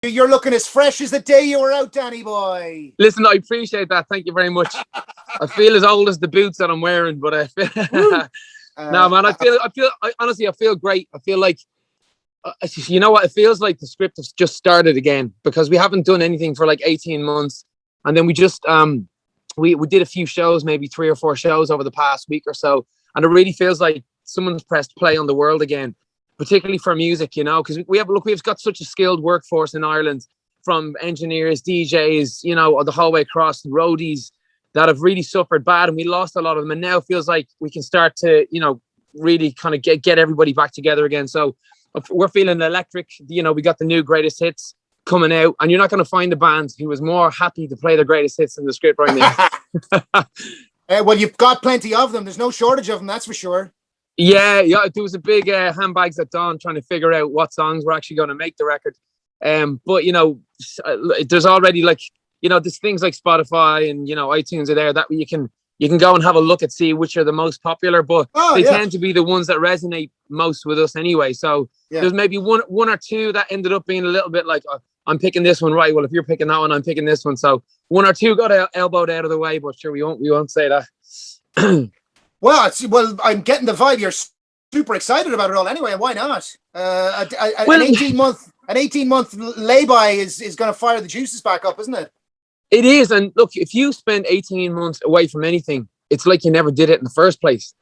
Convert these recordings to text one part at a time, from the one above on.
You're looking as fresh as the day you were out, Danny boy. Listen, I appreciate that. Thank you very much. I feel as old as the boots that I'm wearing, but no, man. Honestly, I feel great. I feel like, you know what? It feels like the script has just started again because we haven't done anything for like 18 months, and then we just we did a few shows, maybe 3 or 4 shows over the past week or so, and it really feels like someone's pressed play on the world again. Particularly for music, you know, because we've got such a skilled workforce in Ireland, from engineers, DJs, you know, the whole way across, roadies that have really suffered bad, and we lost a lot of them. And now it feels like we can start to, you know, really kind of get everybody back together again. So we're feeling electric. You know, we got the new greatest hits coming out, and you're not going to find a band who is more happy to play their greatest hits in the script right now. Well, you've got plenty of them. There's no shortage of them, that's for sure. Yeah. There was a big handbags at dawn trying to figure out what songs were actually going to make the record. But you know, there's already, like, you know, there's things like Spotify and, you know, iTunes are there that you can go and have a look at, see which are the most popular. But they tend to be the ones that resonate most with us anyway. So there's maybe one or two that ended up being a little bit like, I'm picking this one, right? Well, if you're picking that one, I'm picking this one. So 1 or 2 got elbowed out of the way. But sure, we won't say that. Well, I'm getting the vibe. You're super excited about it all anyway. Why not? An 18-month lay-by is going to fire the juices back up, isn't it? It is. And look, if you spend 18 months away from anything, it's like you never did it in the first place.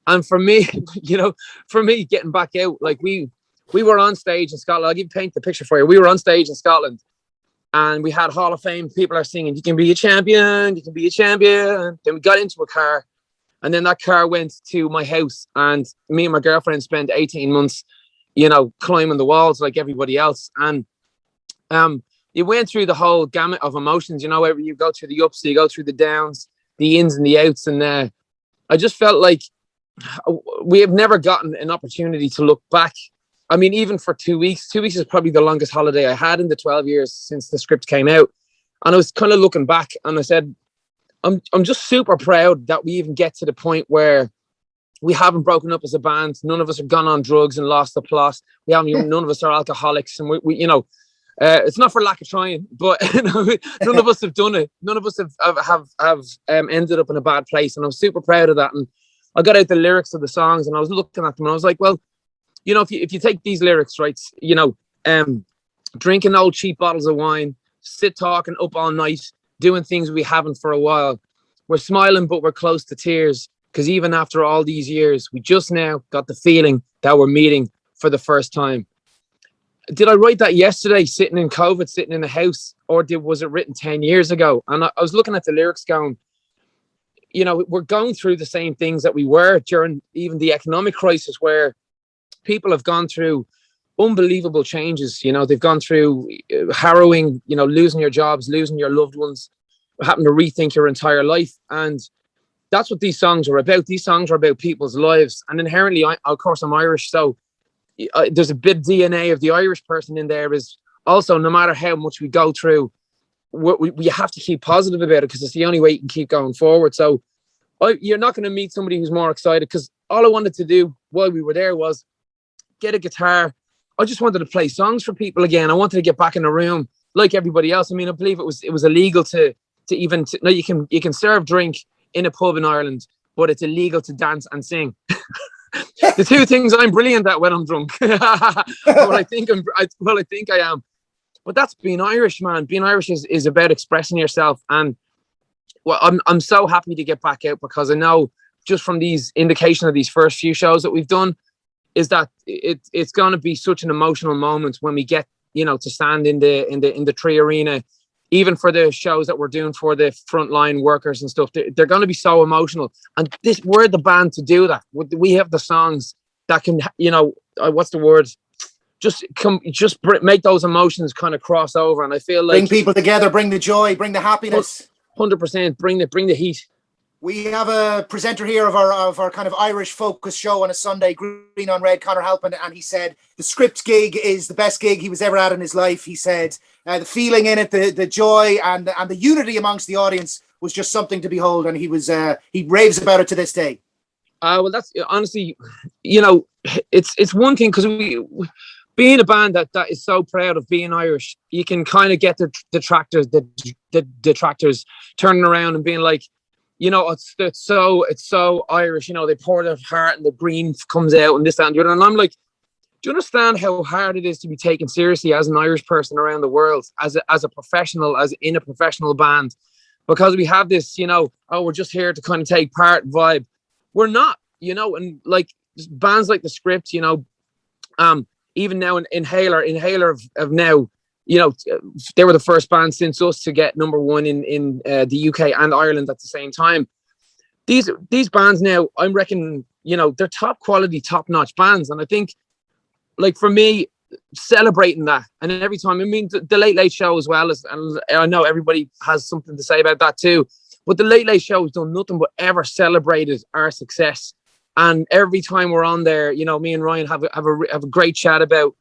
And for me, you know, getting back out, like we were on stage in Scotland. I'll paint the picture for you. We were on stage in Scotland, and we had Hall of Fame. People are singing, "You can be a champion, you can be a champion." Then we got into a car. And then that car went to my house, and me and my girlfriend spent 18 months, you know, climbing the walls like everybody else. And you went through the whole gamut of emotions, you know, you go through the ups, you go through the downs, the ins and the outs. And I just felt like we have never gotten an opportunity to look back. I mean, even for 2 weeks. 2 weeks is probably the longest holiday I had in the 12 years since the script came out. And I was kind of looking back, and I said, I'm just super proud that we even get to the point where we haven't broken up as a band. None of us have gone on drugs and lost the plot. None of us are alcoholics, and we you know, it's not for lack of trying, but you know, none of us have done it. None of us have ended up in a bad place, and I'm super proud of that. And I got out the lyrics of the songs, and I was looking at them, and I was like, well, you know, if you take these lyrics, right, you know, drinking old cheap bottles of wine, sit talking up all night, doing things we haven't for a while. We're smiling, but we're close to tears, because even after all these years, we just now got the feeling that we're meeting for the first time. Did I write that yesterday, sitting in COVID, sitting in the house, or was it written 10 years ago? And I was looking at the lyrics going, you know, we're going through the same things that we were during even the economic crisis, where people have gone through unbelievable changes. You know, they've gone through harrowing, you know, losing your jobs, losing your loved ones, having to rethink your entire life. And that's what these songs are about. These songs are about people's lives. And inherently, of course, I'm Irish, so there's a bit of DNA of the Irish person in there. Is also, no matter how much we go through, we have to keep positive about it, because it's the only way you can keep going forward. So you're not going to meet somebody who's more excited, because all I wanted to do while we were there was get a guitar. I just wanted to play songs for people again. I wanted to get back in the room like everybody else. I mean, I believe it was illegal to even no, you can serve drink in a pub in Ireland, but it's illegal to dance and sing. The two things I'm brilliant at when I'm drunk. I think I am. But that's being Irish, man. Being Irish is about expressing yourself. And well, I'm so happy to get back out, because I know just from these indication of these first few shows that we've done, is that it's going to be such an emotional moment when we get, you know, to stand in the Tree Arena, even for the shows that we're doing for the frontline workers and stuff. They're going to be so emotional, and we're the band to do that. We have the songs that can, you know, what's the word? Just make those emotions kind of cross over. And I feel like bring people together, bring the joy, bring the happiness. 100%. Bring the heat. We have a presenter here of our kind of Irish focus show on a Sunday, Green on Red, Conor Halpin, and he said the script gig is the best gig he was ever at in his life. He said the feeling in it, the joy and the unity amongst the audience was just something to behold, and he raves about it to this day. Well, that's honestly, you know, it's one thing, because being a band that is so proud of being Irish, you can kind of get the detractors turning around and being like, it's so Irish. They pour their heart and the green comes out and this and the other. And I'm like, do you understand how hard it is to be taken seriously as an Irish person around the world, as a professional, as in a professional band? Because we have this, we're just here to kind of take part vibe. We're not, and like bands like The Script, even now Inhaler of now, they were the first band since us to get number one in the UK and Ireland at the same time. These bands now, I reckon, they're top quality, top notch bands. And I think, like, for me, celebrating that, and every time, the Late Late Show as well, and I know everybody has something to say about that too, but the Late Late Show has done nothing but ever celebrated our success. And every time we're on there, me and Ryan have a great chat about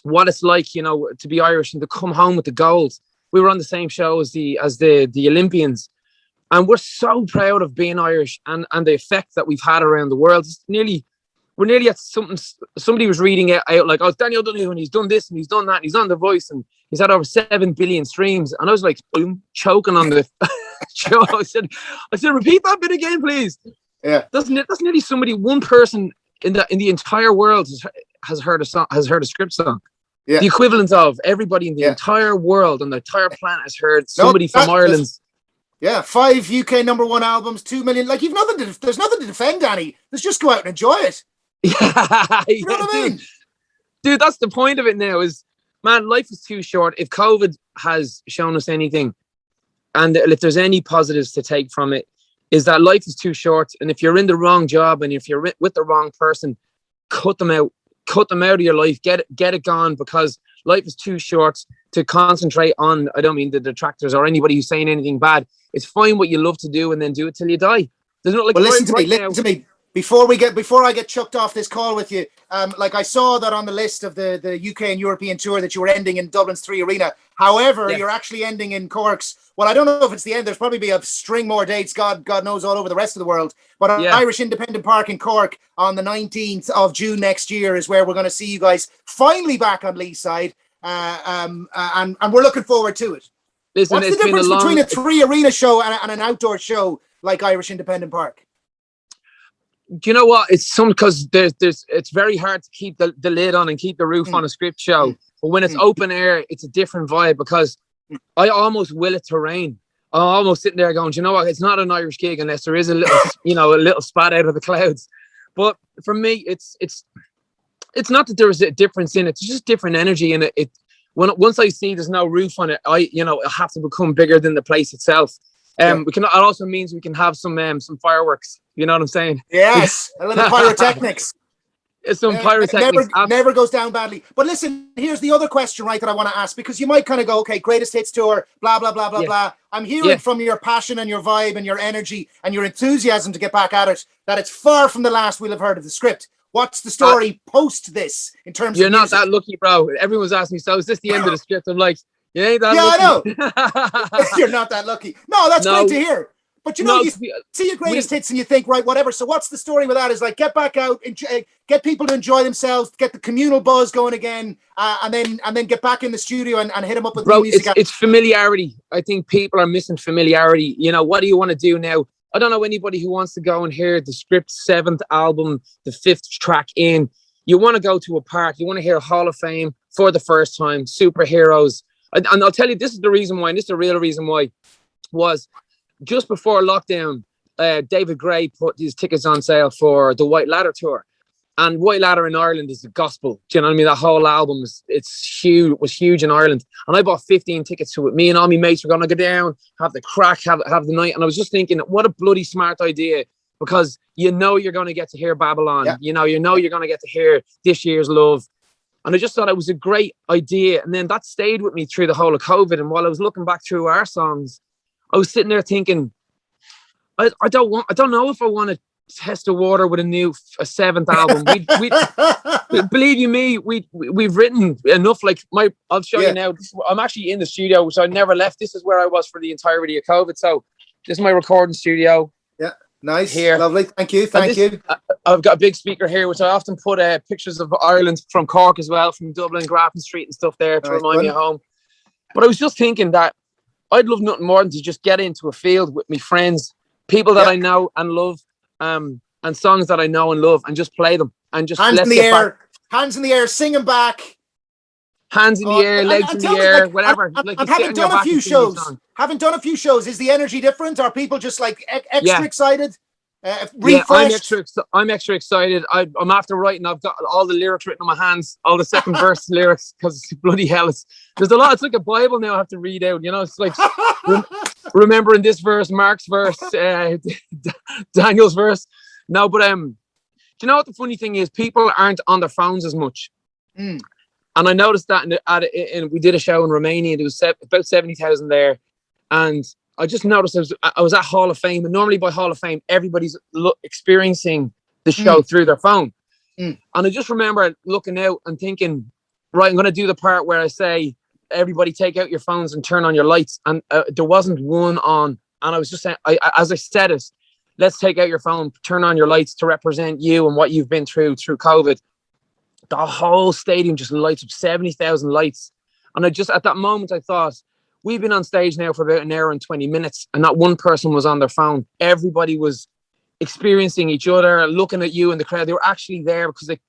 what it's like, to be Irish and to come home with the gold. We were on the same show as the Olympians, and we're so proud of being Irish and the effect that we've had around the world. We're nearly at something. Somebody was reading it out like, it's Daniel Donoghue and he's done this and he's done that and he's on The Voice and he's had over 7 billion streams. And I was like, boom, choking on the show. I said, repeat that bit again, please. Yeah, that's nearly somebody. One person in the entire world has heard a Script song. Yeah. The equivalent of everybody in the entire world and the entire planet has heard somebody from Ireland. Yeah, 5 UK number one albums, 2 million. Like, there's nothing to defend, Danny. Let's just go out and enjoy it. Yeah, you know what I mean? Dude, that's the point of it now is, man, life is too short. If COVID has shown us anything, and if there's any positives to take from it, is that life is too short. And if you're in the wrong job and if you're with the wrong person, cut them out of your life, get it gone, because life is too short to concentrate on. I don't mean the detractors or anybody who's saying anything bad. It's find what you love to do and then do it till you die. There's not like, well, listen to me. Before I get chucked off this call with you, like I saw that on the list of the UK and European tour that you were ending in Dublin's 3 Arena. However, you're actually ending in Cork's. Well, I don't know if it's the end. There's probably be a string more dates, God knows, all over the rest of the world. But Irish Independent Park in Cork on the 19th of June next year is where we're going to see you guys finally back on Lee's side. And we're looking forward to it. Listen, what's the difference between a 3 Arena show and an outdoor show like Irish Independent Park? Do you know what? It's because it's very hard to keep the lid on and keep the roof on a Script show. But when it's open air, it's a different vibe, because I almost will it to rain. I'm almost sitting there going, do you know what? It's not an Irish gig unless there is a little, a little spat out of the clouds. But for me, it's not that there is a difference in it. It's just different energy in it. Once I see there's no roof on it, I have to become bigger than the place itself. It also means we can have some fireworks. You know what I'm saying? Yes, a little pyrotechnics. It's some pyrotechnics. Never goes down badly. But listen, here's the other question, right, that I want to ask, because you might kind of go, okay, greatest hits tour, blah, blah, blah, blah, blah. I'm hearing from your passion and your vibe and your energy and your enthusiasm to get back at it, that it's far from the last we'll have heard of The Script. What's the story post this in terms of music? You're not that lucky, bro. Everyone's asking me, so is this the end of The Script? I'm like, you ain't that lucky. I know. You're not that lucky. No, that's great to hear. But you see your greatest hits and you think, right, whatever. So what's the story with that? Is like, get back out, get people to enjoy themselves, get the communal buzz going again, and then get back in the studio and hit them up with new music. It's familiarity. I think people are missing familiarity. What do you want to do now? I don't know anybody who wants to go and hear The Script's 7th album, the 5th track in. You want to go to a park. You want to hear Hall of Fame for the first time, superheroes. And I'll tell you, this is the reason why, and this is the real reason why, was just before lockdown, David Gray put his tickets on sale for the White Ladder tour. And White Ladder in Ireland is the gospel. Do you know what I mean? That whole album was huge in Ireland. And I bought 15 tickets to it. Me and all my mates were going to go down, have the crack, have the night. And I was just thinking, what a bloody smart idea, because you're going to get to hear Babylon. Yeah. You're going to get to hear This Year's Love. And I just thought it was a great idea. And then that stayed with me through the whole of COVID. And while I was looking back through our songs, I was sitting there thinking, I don't know if I want to test the water with a 7th album. We believe you me, we've written enough. Like I'll show you now. I'm actually in the studio, which I never left. This is where I was for the entirety of COVID. So this is my recording studio. Yeah. Nice, here. lovely. Thank you, And thank this, you. I've got a big speaker here, which I often put pictures of Ireland from Cork as well, from Dublin, Grafton Street and stuff there to Nice remind me one. of home. But I was just thinking that I'd love nothing more than to just get into a field with my friends, people that Yeah. I know and love, and songs that I know and love, and just play them. And just Hands in let's the get back. air, hands in the air, singing back. Hands in the air, legs And in tell the me, air, like, whatever. Like you and sit having on your done a back and few sing your shows, song. is the energy different? Are people just like extra Yeah. excited, Yeah, refreshed? I'm extra excited. I'm after writing. I've got all the lyrics written on my hands, all the second verse lyrics, because bloody hell, there's a lot. It's like a Bible now I have to read out. You know, it's like remembering this verse, Mark's verse, Daniel's verse. No, but do you know what the funny thing is? People aren't on their phones as much. Mm. And I noticed that we did a show in Romania. There was about 70,000 there, and I just noticed I was at Hall of Fame, and normally by Hall of Fame, everybody's experiencing the show through their phone. And I just remember looking out and thinking, right, I'm going to do the part where I say, everybody take out your phones and turn on your lights. And there wasn't one on. And I was just saying, as I said it, let's take out your phone, turn on your lights to represent you and what you've been through COVID. The whole stadium just lights up, 70,000 lights. And I just, at that moment, I thought, we've been on stage now for about an hour and 20 minutes, and not one person was on their phone. Everybody was experiencing each other, looking at you in the crowd. They were actually there because they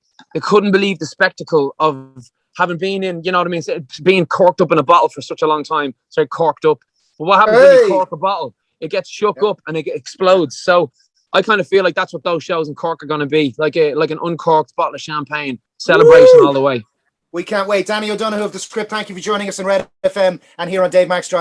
couldn't believe the spectacle of having been in, you know what I mean, being corked up in a bottle for such a long time. Sorry, corked up. But what happens when you cork a bottle? It gets shook up and it explodes. So I kind of feel like that's what those shows in Cork are going to be, like an uncorked bottle of champagne, celebration all the way. We can't wait. Danny O'Donoghue of The Script, thank you for joining us on Red FM and here on Dave Max Drive.